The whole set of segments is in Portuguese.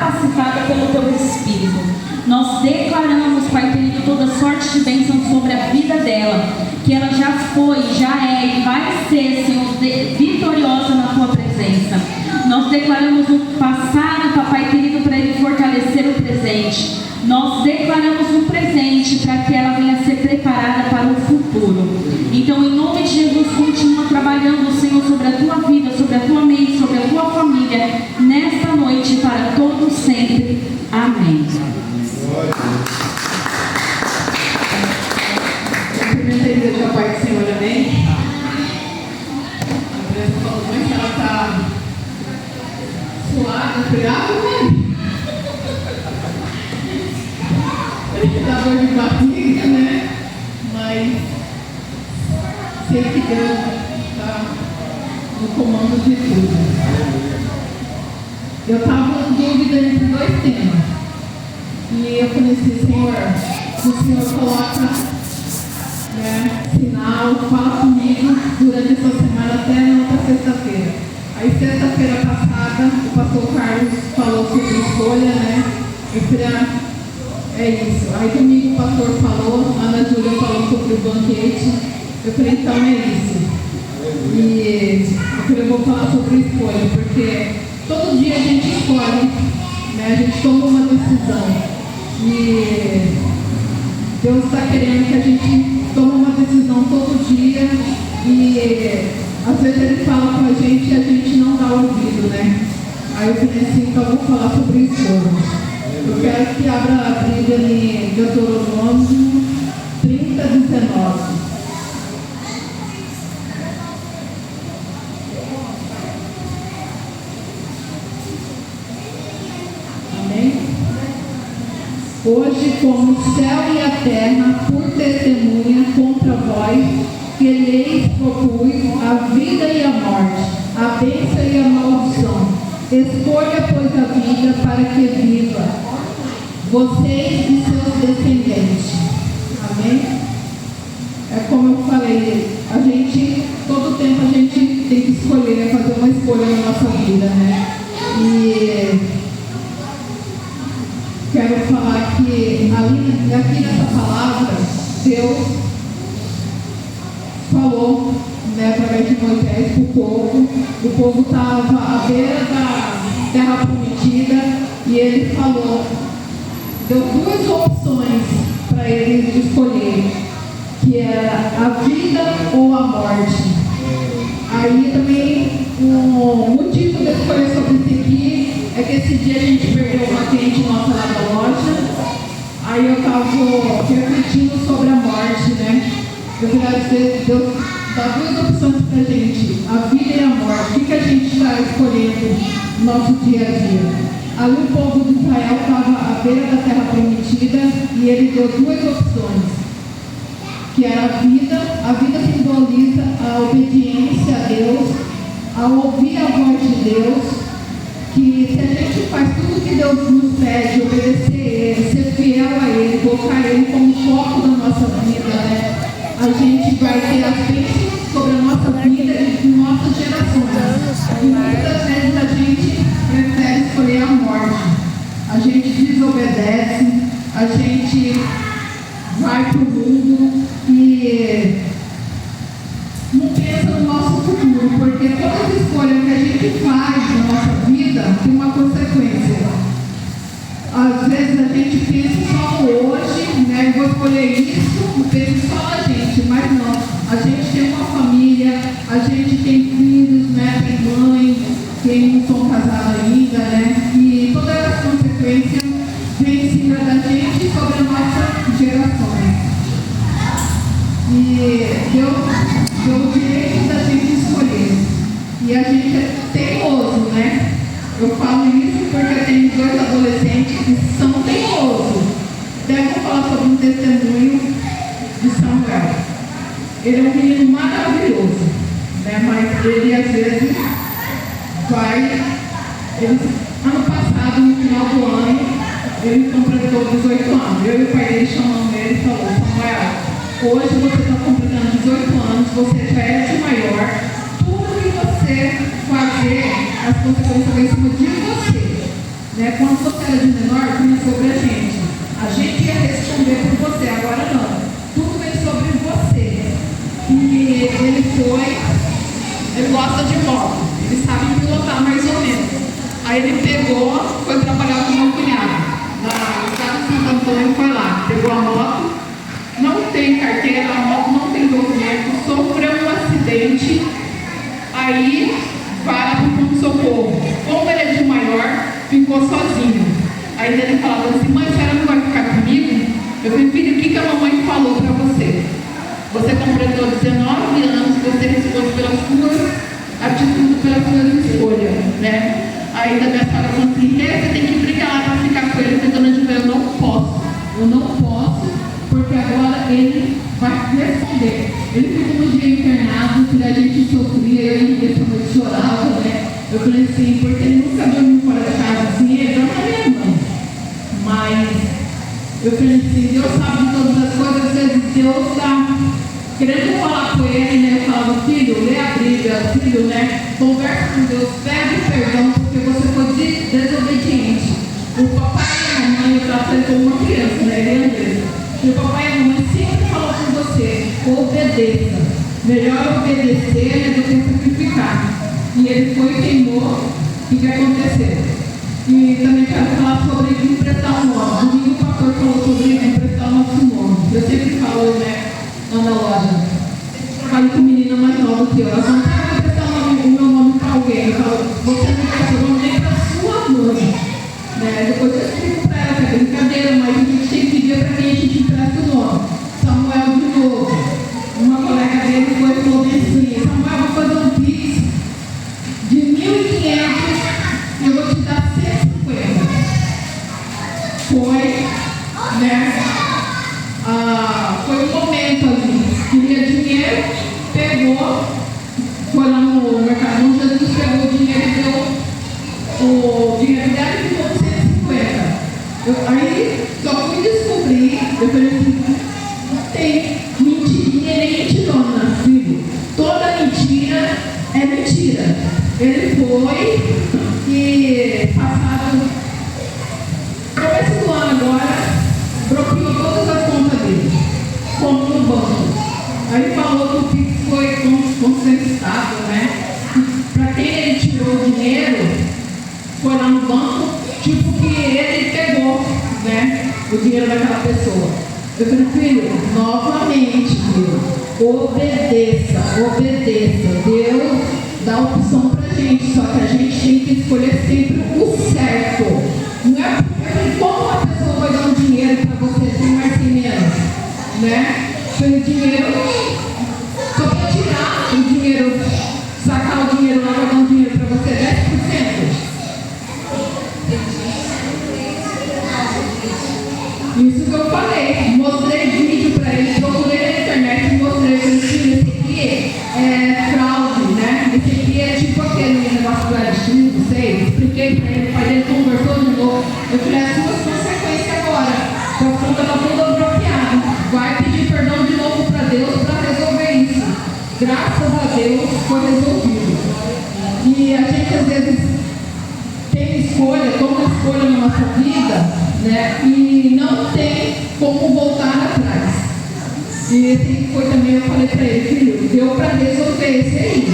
capacitada pelo Teu Espírito. Nós declaramos, Pai querido, toda sorte de bênção sobre a vida dela, que ela já foi, já é e vai ser, Senhor, vitoriosa na Tua presença. Nós declaramos o passado, Papai querido, para Ele fortalecer o presente. Nós declaramos um presente para que ela venha a ser preparada para o futuro. Então, em nome de Jesus, continua trabalhando, Senhor, sobre a Tua vida, sobre a Tua mente, sobre a Tua família, nesta noite, para todos sempre. Amém. Cumprimentei a igreja da Pai do Senhor, amém? A Andressa falou, mas que ela está suada, cuidado, né? Dá dor de barriga, né? Mas sei que Deus está no comando de tudo. Eu estava em dúvida entre dois temas. E eu conheci, Senhor, o Senhor coloca, né, sinal, fala comigo durante essa semana até na outra sexta-feira. Aí sexta-feira passada, o pastor Carlos falou sobre escolha, né? É isso. Aí domingo o pastor falou, a Ana Júlia falou sobre o banquete. Eu falei, então é isso. E eu falei, eu vou falar sobre escolha, porque todo dia a gente escolhe, né? A gente toma uma decisão. E Deus está querendo que a gente tome uma decisão todo dia. E às vezes Ele fala com a gente não dá ouvido, né? Aí eu falei assim, então eu vou falar sobre escolha. Eu quero que abra a Bíblia em Deuteronômio 30, 19. Amém? Hoje, como o céu e a terra, por testemunha contra vós, que lhes propus a vida e a morte, a bênção e a maldição. Escolha, pois, a vida para que viva vocês e seus descendentes. Amém? É como eu falei, todo tempo a gente tem que escolher, fazer uma escolha na nossa vida, né? E quero falar que aqui nessa palavra, Deus falou, né, através de Moisés para o povo. O povo estava à beira da terra prometida e ele falou, deu duas opções para eles escolherem, que era a vida ou a morte. Aí também o motivo de escolher sobre isso aqui é que esse dia a gente perdeu uma cliente nossa lá da loja. Aí eu estava refletindo sobre a morte, né? Eu queria dizer, Deus dá duas opções para a gente, a vida e a morte. O que a gente está escolhendo no nosso dia a dia? Ali o povo de Israel estava à beira da terra prometida e ele deu duas opções, que era a vida. A vida simboliza a obediência a Deus, ao ouvir a voz de Deus, que se a gente faz tudo que Deus nos pede, obedecer Ele, ser fiel a Ele, colocar Ele como foco da nossa vida, né? A gente vai ter as bênçãos sobre a nossa vida e nossas gerações. E muitas vezes a gente prefere escolher a morte. A gente desobedece, a gente vai para o mundo e não pensa no nosso futuro, porque toda escolha que a gente faz na nossa vida tem uma consequência. Às vezes a gente pensa só hoje, né? Vou escolher isso, penso só a gente, mas não. A gente tem uma família, a gente tem filhos, né? Tem mãe, quem não são casados ainda, né? E todas as consequências vêm em cima da gente sobre as nossas gerações. E Deus deu o direito da gente escolher. E a gente é teimoso, né? Eu falo isso porque eu tenho dois adolescentes que são teimosos. Até vou falar sobre um testemunho de Samuel. Ele é um menino maravilhoso, né? Mas ele às vezes ano passado, no final do ano, ele completou 18 anos. Eu e o pai dele chamamos ele e falou: Samuel, hoje você está completando 18 anos, você já é de maior, tudo que você fazer, as consequências vão em cima de você. Né? Quando você era de menor, vinha sobre a gente. A gente ia responder por você, agora não. Tudo vem sobre você. E ele gosta de moto, ele sabe pilotar mais ou menos. Aí ele foi trabalhar com uma cunhada. Na estrada de Santo Antônio, foi lá, pegou a moto, não tem carteira, a moto não tem documento, sofreu um acidente, aí vai para o pronto-socorro. Como ele é de maior, ficou sozinho. Aí ele falava assim: mãe, a senhora não vai ficar comigo? Eu falei: filho, o que a mamãe falou para você? Você completou 19 anos, você responde pelas suas atitudes, pelas suas escolhas, né? Aí da minha sogra falou assim: você tem que brigar lá para ficar com ele. Eu falei: dona Gilberto, eu não posso, porque agora ele vai responder. Ele ficou um dia internado, que a gente sofria, eu ia para noite, chorava, né? Eu falei assim, porque ele nunca dormiu fora da casa assim, ele não é minha mãe. Mas eu falei assim: Deus sabe de todas as coisas, às vezes Deus está querendo falar com ele, né? Eu falava: filho, lê a Bíblia, filho, né? Conversa com Deus, pede perdão, porque você foi desobediente. O papai e a mamãe, eu trato ele como uma criança, né? Ele é mesmo. E o papai e a mamãe sempre falam com você: obedeça. Melhor obedecer, né, do que sacrificar. E ele foi e queimou. O que aconteceu? E também quero falar sobre emprestar o nome. Domingo o pastor falou sobre emprestar o nosso nome. Eu sempre falo, né, lá na loja. Eu trabalho com menina mais nova que eu. Ela não quer emprestar o meu nome para alguém. Eu falo: você não quer o nome nem para sua mãe. Né? Depois eu explico para ela que é brincadeira, mas a gente tem que ver para quem a gente empresta o nome. Samuel de novo. Uma colega dele foi e falou assim: Samuel, vou fazer um pix de 1.500 e eu vou te dar 150. Foi, né? Foi um momento ali. Queria dinheiro, pegou, foi lá no Mercado Jesus, pegou o dinheiro e deu o dinheiro dela e ficou 150. Aí só fui descobrir, eu falei assim: não tem mentirinha nem mentirona, filho. Toda mentira é mentira. Ele foi e passado começo do ano agora, bloqueou todas as contas dele, como no banco. Aí falou que o Pix foi consensado, né? Para quem ele tirou o dinheiro, foi lá no banco, tipo que ele pegou, né, o dinheiro daquela pessoa. Eu falei: filho, novamente, filho, obedeça. Deus dá opção pra gente, só que a gente tem que escolher sempre o certo. Não é porque como uma pessoa vai dar um dinheiro pra você sem mais sem menos, né? Pelo dinheiro, só pra tirar o dinheiro, sacar o dinheiro lá, vai dar um dinheiro pra você, 10%. Isso que eu falei, mostrei vídeo para ele, procurei na internet e mostrei para ele: esse aqui é fraude, né? Esse aqui é tipo aquele negócio do Aristide, não sei. Expliquei para ele, o pai dele conversou de novo. Eu falei: as suas consequências agora, sua conta está toda bloqueada. Vai pedir perdão de novo para Deus para resolver isso. Graças a Deus foi resolvido. E a gente às vezes tem escolha, toma escolha na nossa vida, né? E não tem como voltar atrás. E esse foi também, eu falei para ele: filho, deu para resolver esse aí.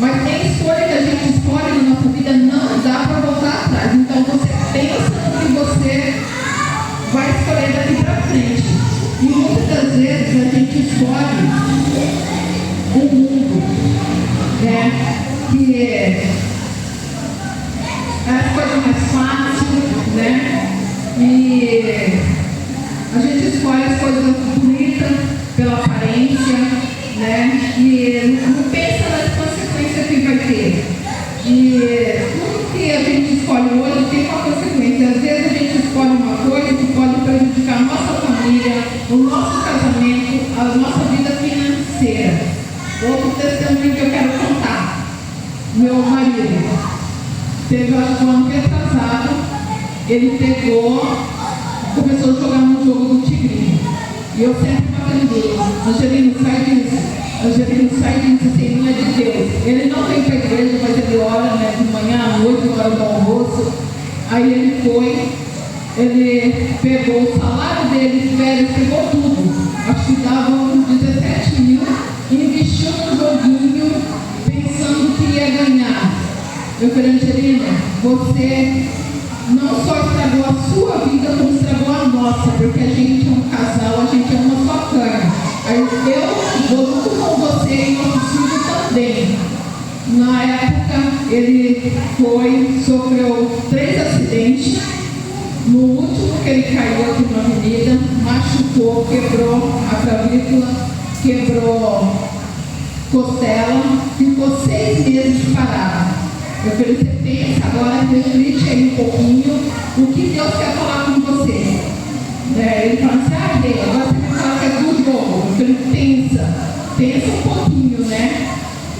Mas tem escolha que a gente escolhe na nossa vida, não dá para voltar atrás. Então você pensa no que você vai escolher daqui para frente. E muitas das vezes a gente escolhe o mundo, né? Que é a coisa mais fácil, né? E a gente escolhe as coisas bonitas pela aparência, né? E não pensa nas consequências que vai ter. E tudo que a gente escolhe hoje tem uma consequência. Às vezes a gente escolhe uma coisa que pode prejudicar a nossa família, o nosso casamento, a nossa vida financeira. Outro testemunho que eu quero contar: meu marido teve, acho que um ano retrasado, ele começou a jogar no jogo do Tigrinho. E eu sempre batendo duro: Angelino, sai disso. Angelino, sai disso, assim, não é de Deus. Ele não vem para a igreja, mas ele ora, né, de manhã à noite, na hora do almoço. Aí ele pegou o salário dele, férias, pegou tudo. Acho que dava uns 17 mil, investiu no joguinho, pensando que ia ganhar. Eu falei, Angelina, você não só estragou a sua vida, como estragou a nossa, porque a gente é um casal, a gente é uma só carne. Aí eu vou junto com você e nosso filho também. Na época, ele sofreu 3 acidentes. No último que ele caiu aqui na avenida, machucou, quebrou a clavícula, quebrou costela, ficou 6 meses parado. Eu falei, você pensa agora, reflete aí um pouquinho o que Deus quer falar com você. Ele fala assim, Deus, agora você vai falar que é do jogo. Eu falei, pensa um pouquinho, né?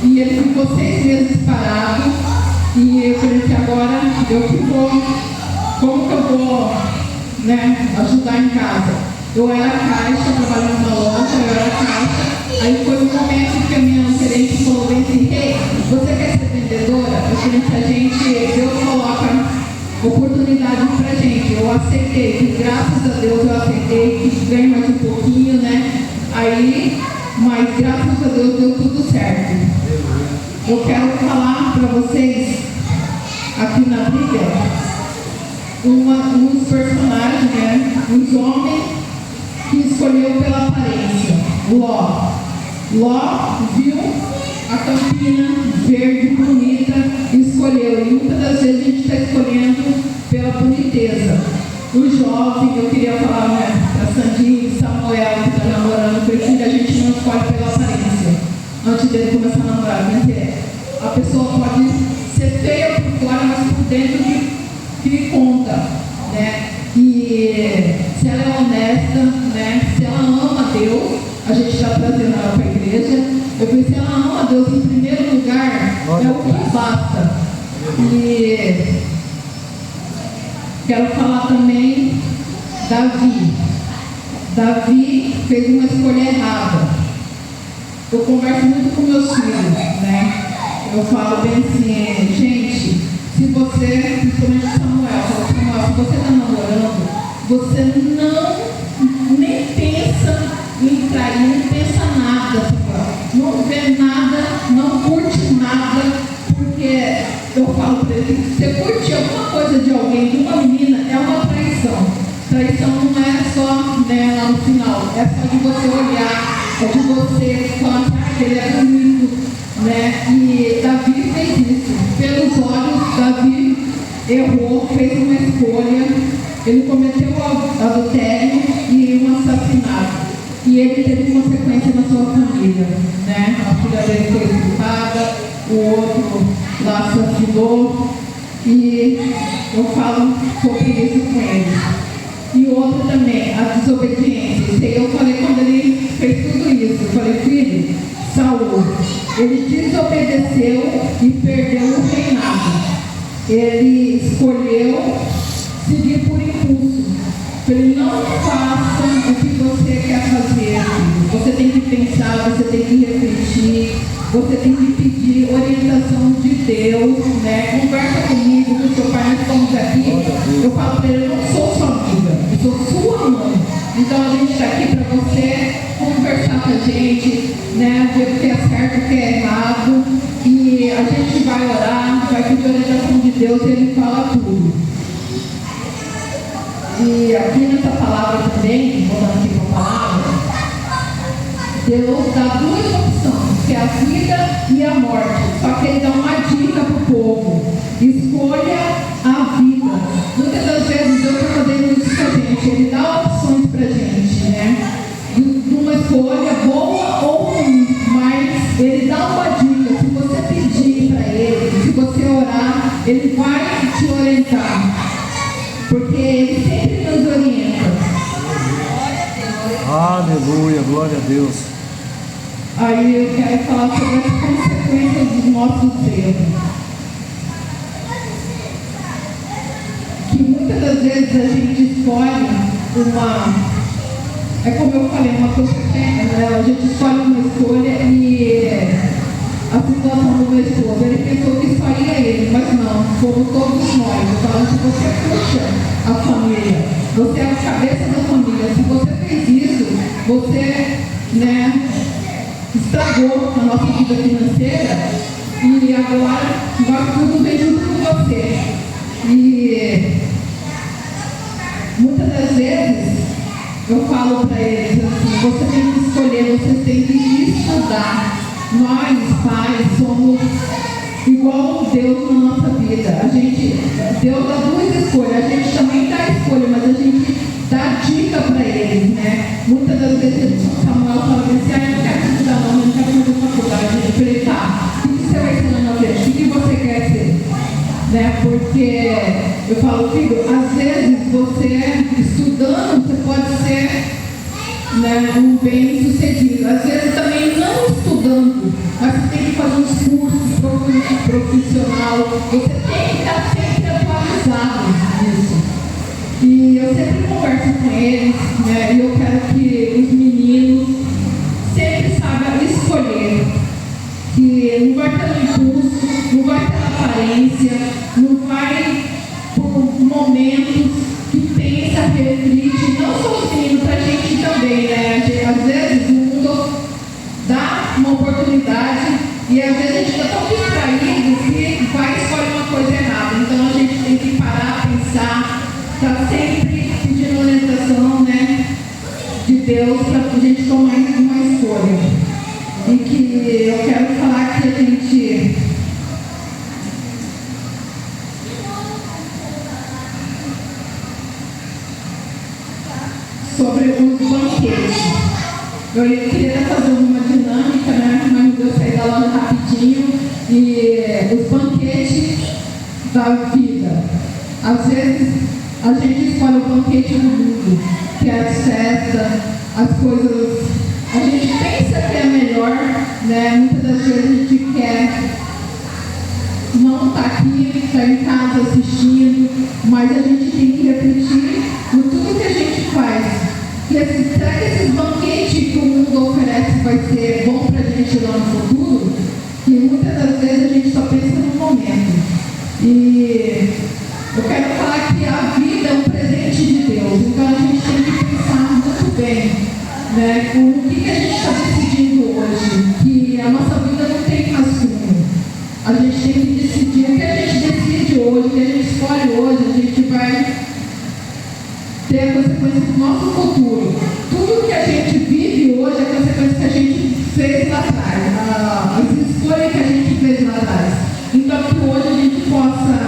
E ele ficou 6 meses parado. E eu falei assim, agora eu que vou, como que eu vou, ajudar em casa? Eu era caixa, trabalhando numa loja, eu era caixa. Aí foi um momento que a minha gerente falou bem assim, você quer ser vendedora? Eu falei, Deus coloca oportunidade pra gente. Eu aceitei, que graças a Deus eu aceitei, que ganhei mais um pouquinho, mas graças a Deus deu tudo certo. Eu quero falar para vocês, aqui na Bíblia, uns personagens, uns homens que escolheu pela aparência. Ló viu a campina verde, bonita, e escolheu. E muitas das vezes a gente está escolhendo pela boniteza. O jovem, eu queria falar para Sandinha e Samuel, que está namorando, porque a gente não escolhe pela aparência. Antes dele começar a namorar, a pessoa pode ser feia por fora, mas por dentro que conta, E se ela é honesta, se ela ama Deus, a gente está trazendo ela para a igreja. Eu falei, se ela ama Deus em primeiro lugar, é o que basta. E quero falar também Davi fez uma escolha errada. Eu converso muito com meus filhos, Eu falo bem assim, gente, se você, principalmente Samuel, se você está namorando, você nem pensa em trair, não pensa nada, Samuel. Não vê nada, não curte nada, porque eu falo para ele, se você curte alguma coisa de alguém, de uma menina, é uma traição. Traição não é só lá no final, é só de você olhar, é de você falar que ele é bonito, E Davi fez isso. Pelos olhos, Davi errou, fez uma escolha, ele cometeu o adultério e um assassinato. E ele teve consequência na sua família, A filha dele foi estuprada, o outro lá assassinou, e eu falo sobre isso com ele. E o outro também, a desobediência. E eu falei quando ele fez tudo isso, eu falei, filho, Saul, ele desobedeceu e perdeu o reinado. Ele escolheu seguir por impulso. Ele não faça o que você quer fazer. Você tem que pensar, você tem que refletir, você tem que pedir orientação de Deus, Conversa comigo, com seu pai, nós estamos aqui. Eu falo para ele, eu não sou sua amiga, eu sou sua mãe. Então a gente está aqui para você conversar com a gente, ver o que é certo, o que é errado. E a gente vai orar, vai pedir orientação de Deus e ele fala tudo. E aqui nessa palavra também, voltando aqui para a palavra, Deus dá 2 opções, que é a vida e a morte. Só que ele dá uma dica para o povo: escolha a vida. Muitas das vezes Deus está fazendo isso com a gente, ele dá opções para a gente, de uma escolha boa ou ruim, mas ele dá uma dica. Se você pedir para ele, se você orar, ele vai te orientar. Porque ele sempre nos orienta. Aleluia, glória a Deus. Aí eu quero falar sobre as consequências dos nossos erros. Que muitas das vezes a gente escolhe é como eu falei, uma coisa pequena, a gente escolhe uma escolha e a situação do meu esposo, ele pensou que só ia ele, mas não, fomos todos nós. Eu falo, se você Você é a cabeça da família. Se você fez isso, você, estragou a nossa vida financeira e agora tudo vem junto com você. E muitas das vezes eu falo para eles assim, você tem que escolher, você tem que estudar. Nós, pais, somos igual Deus na nossa vida. Deus dá duas escolhas, a gente também dá escolha, mas a gente dá dica para eles, Muitas das vezes Samuel fala assim, eu não quero estudar não, eu não quero fazer faculdade. Eu falei, tá, o que você vai ser na minha vida? O que você quer ser? Porque eu falo, filho, às vezes você estudando, você pode ser um bem sucedido. Às vezes também não estudando, mas você tem que fazer uns cursos profissional. Você tem que estar sempre atualizado nisso. E eu sempre converso com eles, e eu quero que os meninos sempre saibam escolher. Que não vai pelo impulso, não vai pela aparência, não vai por momentos que pensa, reflete, não só os meninos, para a gente também, Às vezes o mundo dá uma oportunidade e às vezes a gente está tão distraído que vai escolher uma coisa errada. Então a gente tem que parar, pensar, estar sempre pedindo orientação, de Deus para a gente tomar uma escolha. E que eu quero falar que a gente sobre os banquetes. Eu queria fazer uma dinâmica, mas eu saí da loja rapidinho. E os banquetes da vida. Às vezes a gente escolhe o banquete do mundo, que é as festas, as coisas. A gente pensa que é melhor, Muitas das vezes a gente quer não estar aqui, estar em casa assistindo, mas a gente tem que refletir no tudo que a gente faz. Será que esses banquetes que o mundo oferece vai ser bom para a gente lá no futuro? Que muitas das vezes a gente só pensa no momento. E eu quero falar que a vida é um presente de Deus, então a gente tem que pensar muito bem. O que a gente está decidindo hoje? Que a nossa vida não tem rascunho. A gente tem que decidir o que a gente decide hoje, o que a gente escolhe hoje, a gente vai ter a consequência do nosso futuro. Tudo que a gente vive hoje é a consequência que a gente fez lá atrás, as escolhas que a gente fez lá atrás. Então que hoje a gente possa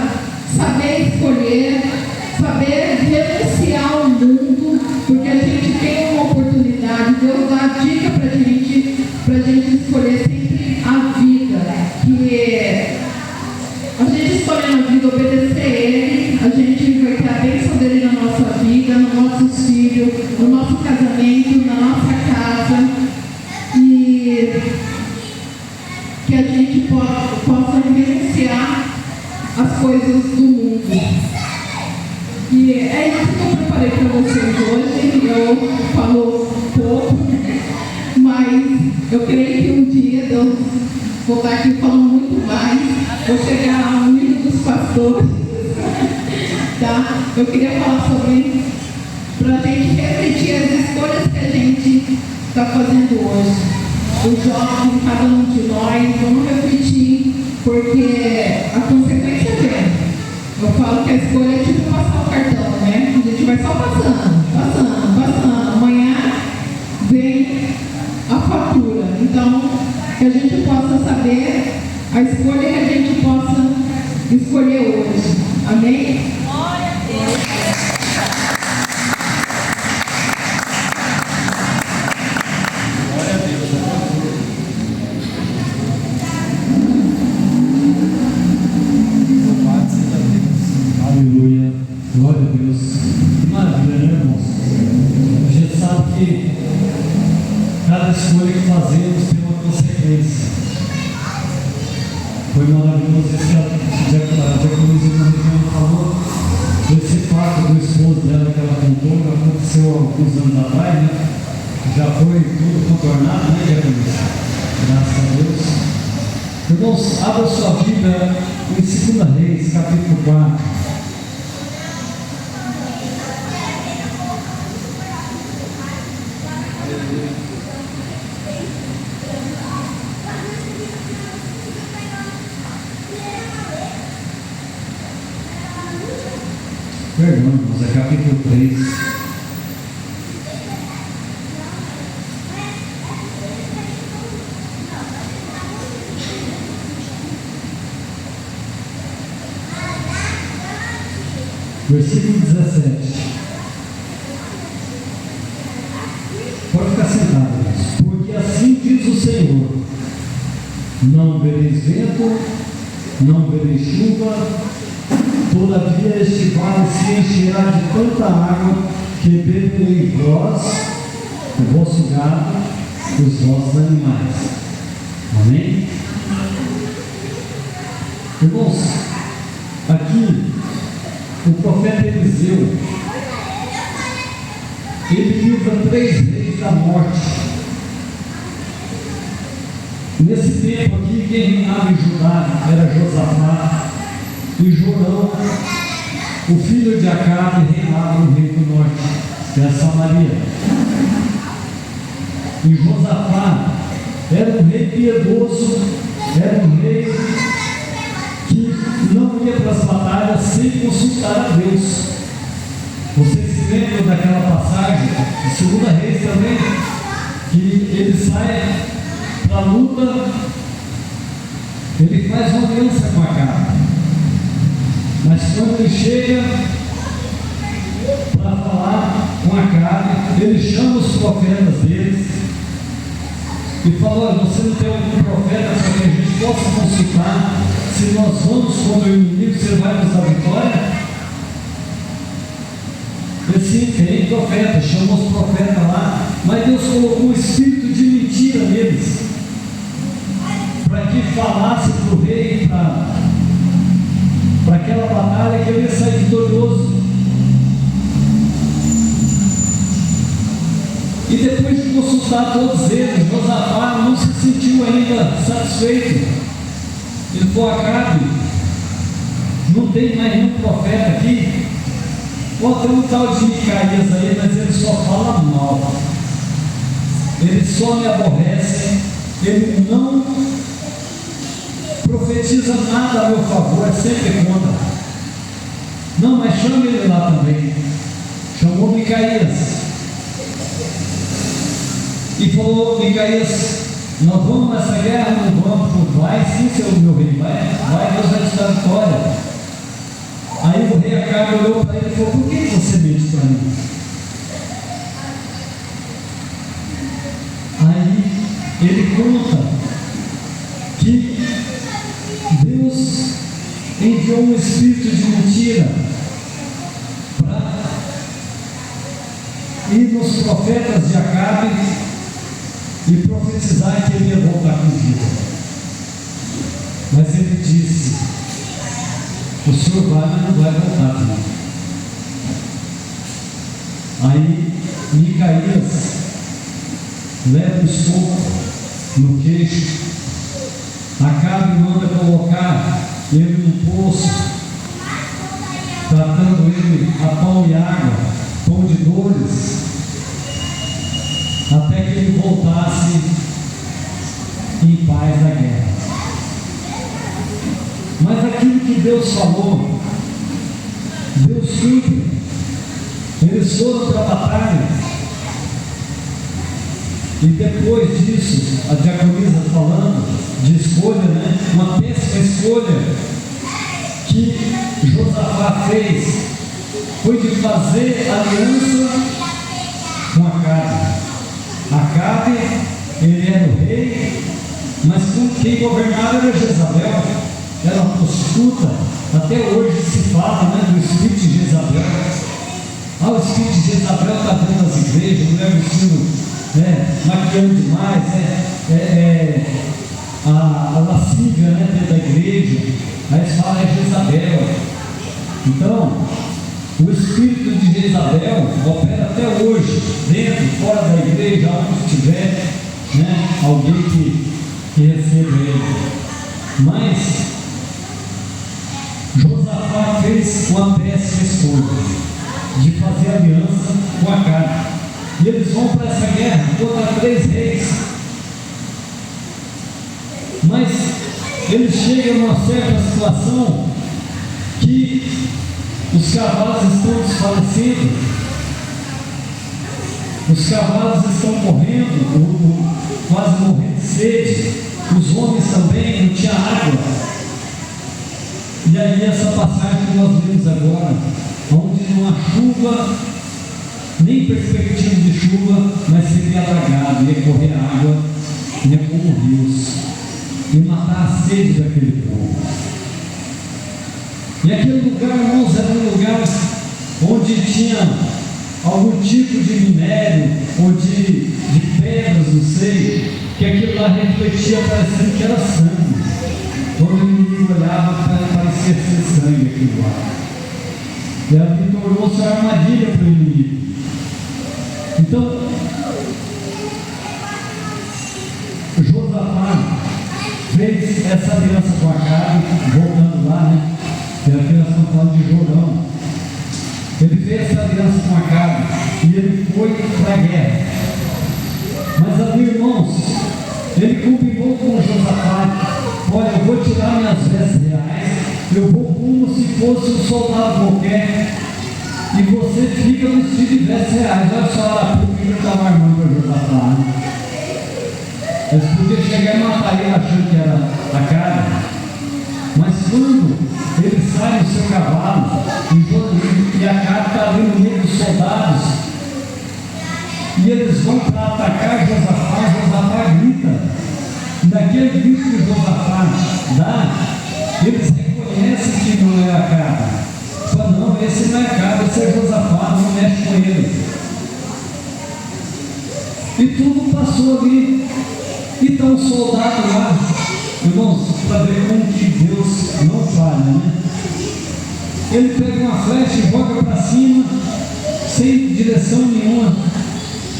saber escolher, saber renunciar ao mundo, porque a gente tem uma oportunidade. Deus dá a dica para a gente escolher sempre a vida, que a gente escolhendo a vida, obedecer a Ele, a gente vai ter a bênção dele na nossa vida, nos nossos filhos, no nosso casamento, na nossa casa, e que a gente possa renunciar às coisas do mundo. E é isso que eu preparei para vocês hoje. Eu falo pouco, mas eu creio que um dia Deus vou estar aqui falando muito mais. Vou chegar ao nível dos pastores. Tá? Eu queria falar sobre, para a gente refletir as escolhas que a gente está fazendo hoje. Os jovens, cada um de nós, vamos refletir, porque a consequência vem. Eu falo que a escolha é tipo passar o cartão, A gente vai só passando. Amanhã vem a fatura. Então, que a gente possa saber a escolha que a gente possa escolher hoje. Amém? Glória a Deus. Aleluia, glória a Deus. Maravilha, irmãos? A gente sabe que cada escolha que fazemos tem uma consequência. Foi maravilhoso esse que a Diaconisa na região falou, desse fato do esposo dela que ela contou, que aconteceu há alguns anos atrás, Já foi tudo contornado, Diaconisa? Graças a Deus. Irmãos, abra sua Bíblia em 2 Reis, capítulo 4. Perdão, irmãos, é capítulo 3. Versículo 17. Pode ficar sentado, irmãos. Porque assim diz o Senhor: não vereis vento, não vereis chuva, todavia este vale se encherá de tanta água que beberei vós, o vosso gado, os vossos animais. Amém? Irmãos, aqui o profeta Eliseu, ele livra 3 reis da morte. Nesse tempo aqui, quem reinava em Judá era Josafá, e Jorão, o filho de Acabe, reinava no reino do norte, que é Samaria. E Josafá era um rei piedoso, era um rei que não ia para as batalhas sem consultar a Deus. Vocês se lembram daquela passagem de 2 Reis também, que ele sai para a luta, ele faz uma aliança com Acabe, mas quando ele chega para falar com Acabe, ele chama os profetas deles e fala: olha, você não tem algum profeta para que a gente possa consultar? Se nós vamos contra o inimigo, você vai nos dar vitória? Ele sim, tem profeta, chamou os profetas lá, mas Deus colocou um espírito de mentira neles, para que falasse para o rei, para aquela batalha, que ele ia sair vitorioso. E depois de consultar todos eles, Josafá não se sentiu ainda satisfeito. Ele falou: Acabe, não tem mais nenhum profeta aqui. Pô, tem um tal de Micaías aí, mas ele só fala mal, ele só me aborrece, ele não profetiza nada a meu favor, é sempre contra. Não, mas chama ele lá também. Chamou Micaías e falou: Micaías, nós vamos nessa guerra? Não vamos? Vai sim, seu meu rei, vai, Deus vai te dar vitória. Aí o rei Acabe olhou para ele e falou: por que você mente para mim? Aí ele conta que Deus enviou um espírito de mentira para ir nos profetas de Acabe e profetizar que ele ia voltar com vida. Mas ele disse: o senhor vai, mas não vai voltar também. Aí Micaías leva um soco no queixo. Acabe manda colocar ele no poço, tratando ele a pão e água, pão de dores, até que ele voltasse em paz da guerra. Mas aquilo que Deus falou, Deus cumpre. Eles foram para a batalha, e depois disso, a diaconisa falando de escolha, né? Uma péssima escolha que Josafá fez foi de fazer aliança com Acabe. Acabe, ele era o rei, mas quem governava era Jezabel, era uma prostituta. Até hoje se fala, né, do espírito de Jezabel. O espírito de Jezabel está dentro das igrejas, mulher vestindo, maquiando demais, a lascívia, né, dentro da igreja. Aí eles falam: é Jezabel. Então, o espírito de Jezabel opera até hoje, dentro e fora da igreja, onde tiver, né, alguém que receba ele. Mas Josafá fez uma péssima escolha de fazer aliança com Acabe. E eles vão para essa guerra contra 3 reis. Mas eles chegam numa certa situação que os Os cavalos estão desfalecendo, os cavalos estão morrendo, quase morrendo de sede, os homens também, não tinha água. E aí essa passagem que nós vemos agora, onde não há chuva, nem perspectiva de chuva, mas seria alagado, ia correr água, ia como rios, e matar a sede daquele povo. E aquele lugar, irmãos, era um lugar onde tinha algum tipo de minério, ou de pedras, não sei, que aquilo lá refletia, parecendo que era sangue. Quando o inimigo olhava, parecia ser sangue aquilo lá. E ali tornou-se uma armadilha para o inimigo. Então, Josafá fez essa aliança com Acabe, voltando lá, né? Que aqui nós estamos falando de Jorão. Ele fez essa aliança com Acabe e ele foi para a guerra. Mas ali, irmãos, ele combinou com Josafá: olha, eu vou tirar minhas vestes reais, eu vou como se fosse um soldado qualquer, e você fica vestido de vestes reais. Olha só a porque eu estava armando para Josafá, né? Eles podiam chegar e matar ele achando que era Acabe. Mas quando ele sai no seu cavalo e Acabe está ali no meio dos soldados, e eles vão para atacar Josafá grita. E naquele grito que Josafá dá, eles reconhecem que não é Acabe. Falam: não, esse não é Acabe, esse é Josafá, não mexe com ele. E tudo passou ali. E está um soldado lá, irmãos, para ver como que Deus não falha, né? Ele pega uma flecha e joga para cima, sem direção nenhuma,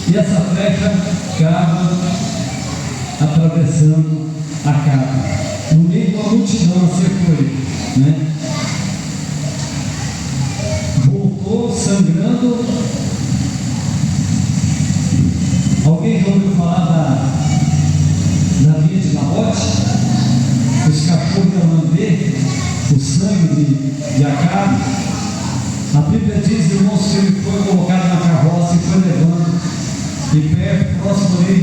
e essa flecha acaba atravessando Acabe. No meio da multidão acertou ele, né? Voltou sangrando. Alguém já ouviu falar da vinha de Nabote? Os cachorros iam lamber o sangue de Acabe. A Bíblia diz, irmãos, que ele foi colocado na carroça e foi levando, e perto, próximo ali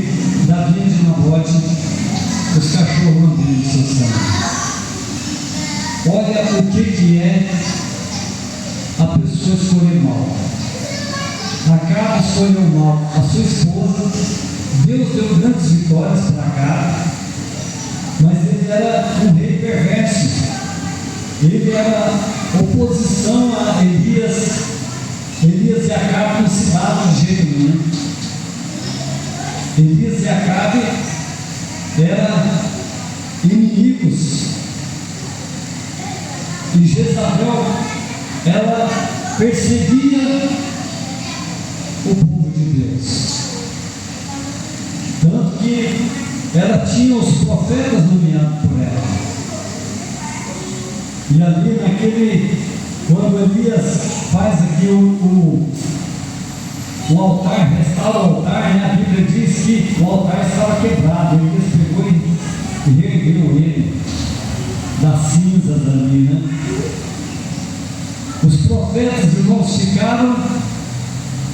da vinha de Nabote, os cachorros lambendo o seu sangue. Olha o que é a pessoa escolher mal. Acabe escolheu mal a sua esposa. Deus deu grandes vitórias para Acabe, mas ele era um rei perverso. Ele era oposição a Elias. Elias e Acabe não se davam de jeito nenhum. Elias e Acabe eram inimigos. E Jezabel, ela perseguia o povo de Deus. Tanto que ela tinha os profetas nomeados por ela. E ali quando Elias faz aqui o altar, restaura o altar, né? A Bíblia diz que o altar estava quebrado. Elias pegou e reergueu ele das cinzas ali, né? Os profetas, irmãos, ficaram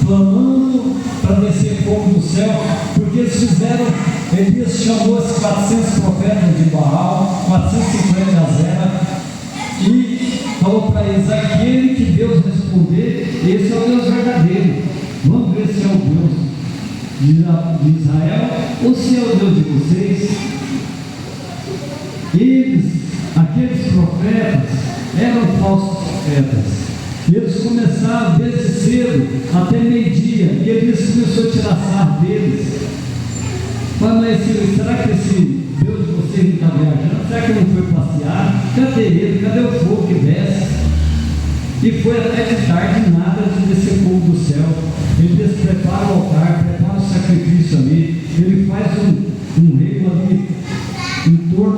clamando para descer fogo do céu, porque eles fizeram. Elias chamou esses 400 profetas de Baal, 450 de Azera, e falou para eles: aquele que Deus responder, esse é o Deus verdadeiro. Vamos ver se é o Deus de Israel ou se é o Deus de vocês. Aqueles profetas, eram falsos profetas. E eles começaram desde cedo até meio-dia, e Elias começou a tirar sarro deles. Mas será que esse Deus de vocês não está viajando? Será que não foi passear? Cadê ele? Cadê o fogo que desce? E foi até de tarde, nada de descer fogo do céu. Elias prepara o altar,